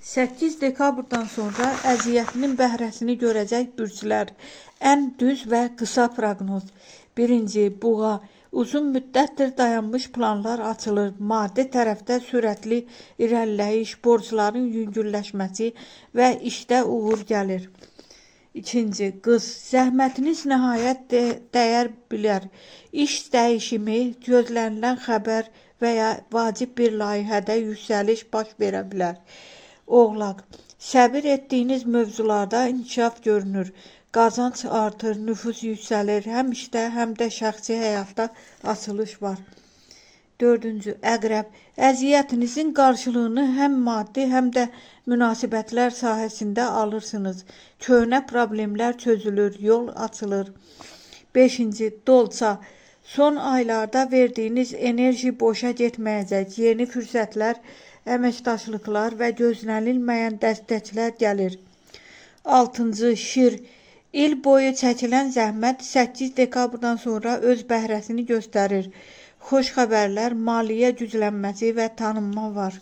8 dekabrdan sonra əziyyətinin bəhrəsini görəcək bürclər. Ən düz və qısa proqnoz. 1. Buğa. Uzun müddətdir dayanmış planlar açılır. Maddi tərəfdə sürətli irəliləyiş, borcların yüngülləşməsi və işdə uğur gəlir. 2. Qız. Zəhmətiniz nəhayət dəyər bilər. İş dəyişimi, gözlənilən xəbər və ya vacib bir layihədə yüksəliş baş verə bilər. Oğlaq. Səbir etdiyiniz mövzularda inkişaf görünür. Qazanc artır, nüfuz yüksəlir. Həm işdə, həm də şəxsi həyatda açılış var. 4. Əqrəb. Əziyyətinizin qarşılığını həm maddi, həm də münasibətlər sahəsində alırsınız. Köhnə problemlər çözülür, yol açılır. 5. Dolça. Son aylarda verdiyiniz enerji boşa getməyəcək. Yeni fürsətlər, əməkdaşlıqlar və gözlənilməyən dəstəklər gəlir. 6. Şir. İl boyu çəkilən zəhmət 8 dekabrdan sonra öz bəhrəsini göstərir. Xoş xəbərlər, maliyyə güclənməsi və tanınma var.